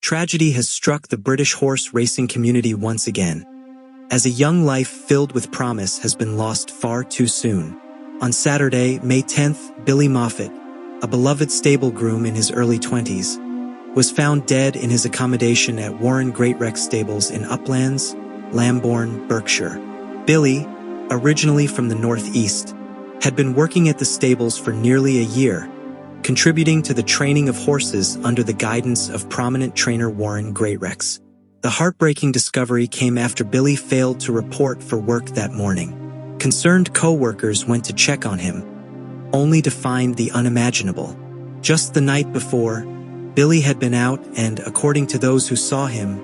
Tragedy has struck the British horse racing community once again, as a young life filled with promise has been lost far too soon. On Saturday, May 10th, Billy Moffatt, a beloved stable groom in his early 20s, was found dead in his accommodation at Warren Greatrex stables in Uplands, Lambourne, Berkshire. Billy, originally from the Northeast, had been working at the stables for nearly a year, contributing to the training of horses under the guidance of prominent trainer Warren Greatrex. The heartbreaking discovery came after Billy failed to report for work that morning. Concerned co-workers went to check on him, only to find the unimaginable. Just the night before, Billy had been out and, according to those who saw him,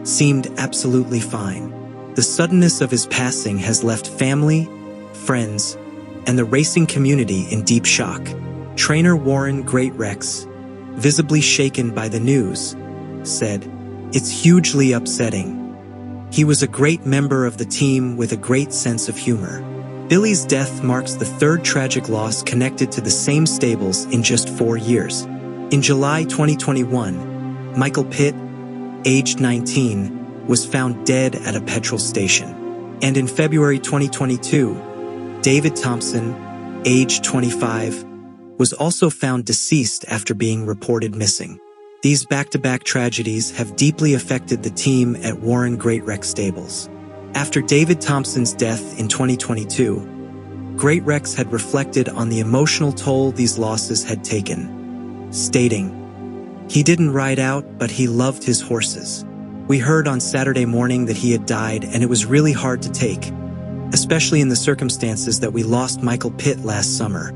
seemed absolutely fine. The suddenness of his passing has left family, friends, and the racing community in deep shock. Trainer Warren Greatrex, visibly shaken by the news, said, "It's hugely upsetting. He was a great member of the team with a great sense of humor." Billy's death marks the third tragic loss connected to the same stables in just 4 years. In July 2021, Michael Pitt, aged 19, was found dead at a petrol station. And in February 2022, David Thompson, aged 25, was also found deceased after being reported missing. These back-to-back tragedies have deeply affected the team at Warren Greatrex stables. After David Thompson's death in 2022, Greatrex had reflected on the emotional toll these losses had taken, stating, "He didn't ride out, but he loved his horses. We heard on Saturday morning that he had died, and it was really hard to take, especially in the circumstances that we lost Michael Pitt last summer.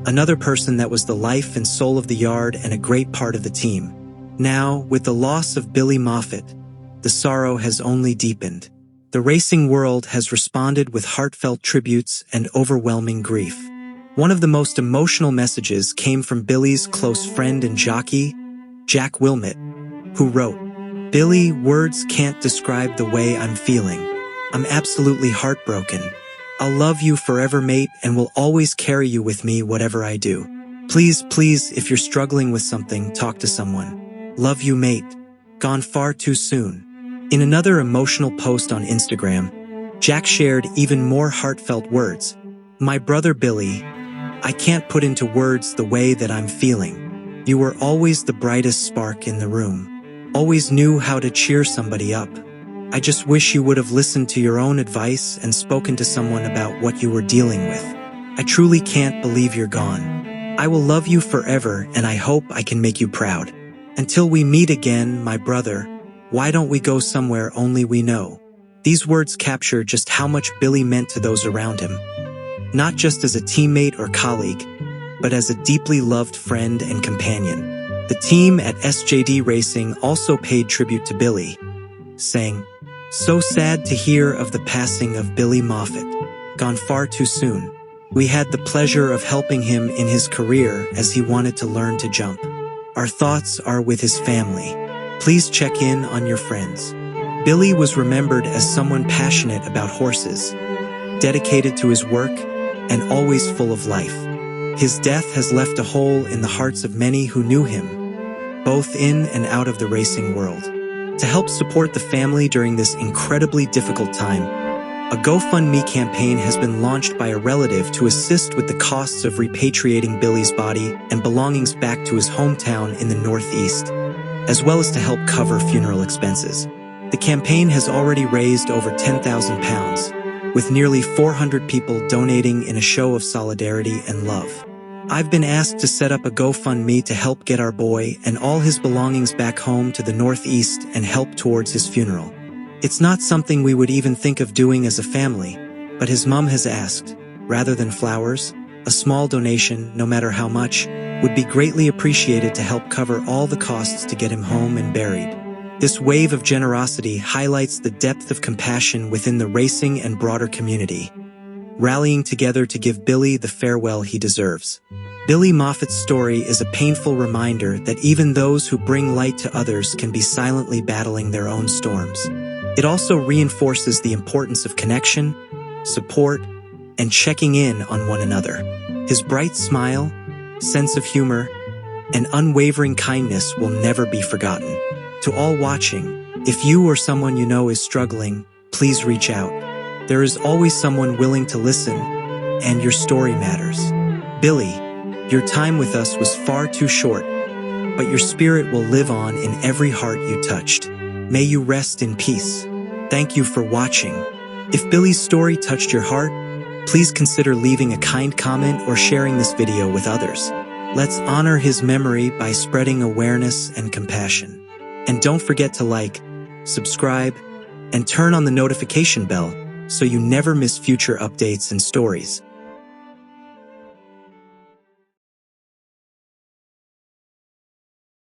Another person that was the life and soul of the yard and a great part of the team. Now, with the loss of Billy Moffatt, the sorrow has only deepened. The racing world has responded with heartfelt tributes and overwhelming grief." One of the most emotional messages came from Billy's close friend and jockey, Jack Wilmot, who wrote, "Billy, words can't describe the way I'm feeling. I'm absolutely heartbroken. I'll love you forever, mate, and will always carry you with me whatever I do. Please, if you're struggling with something, talk to someone. Love you, mate. Gone far too soon." In another emotional post on Instagram, Jack shared even more heartfelt words. "My brother Billy, I can't put into words the way that I'm feeling. You were always the brightest spark in the room. Always knew how to cheer somebody up. I just wish you would have listened to your own advice and spoken to someone about what you were dealing with. I truly can't believe you're gone. I will love you forever, and I hope I can make you proud. Until we meet again, my brother, why don't we go somewhere only we know?" These words capture just how much Billy meant to those around him, not just as a teammate or colleague, but as a deeply loved friend and companion. The team at SJD Racing also paid tribute to Billy, saying, "So sad to hear of the passing of Billy Moffatt. Gone far too soon. We had the pleasure of helping him in his career as he wanted to learn to jump. Our thoughts are with his family. Please check in on your friends." Billy was remembered as someone passionate about horses, dedicated to his work, and always full of life. His death has left a hole in the hearts of many who knew him, both in and out of the racing world. To help support the family during this incredibly difficult time, a GoFundMe campaign has been launched by a relative to assist with the costs of repatriating Billy's body and belongings back to his hometown in the Northeast, as well as to help cover funeral expenses. The campaign has already raised over £10,000, with nearly 400 people donating in a show of solidarity and love. I've been asked to set up a GoFundMe to help get our boy and all his belongings back home to the Northeast and help towards his funeral. It's not something we would even think of doing as a family, but his mom has asked, rather than flowers, a small donation, no matter how much, would be greatly appreciated to help cover all the costs to get him home and buried. This wave of generosity highlights the depth of compassion within the racing and broader community, rallying together to give Billy the farewell he deserves. Billy Moffatt's story is a painful reminder that even those who bring light to others can be silently battling their own storms. It also reinforces the importance of connection, support, and checking in on one another. His bright smile, sense of humor, and unwavering kindness will never be forgotten. To all watching, if you or someone you know is struggling, please reach out. There is always someone willing to listen, and your story matters. Billy, your time with us was far too short, but your spirit will live on in every heart you touched. May you rest in peace. Thank you for watching. If Billy's story touched your heart, please consider leaving a kind comment or sharing this video with others. Let's honor his memory by spreading awareness and compassion. And don't forget to like, subscribe, and turn on the notification bell so you never miss future updates and stories.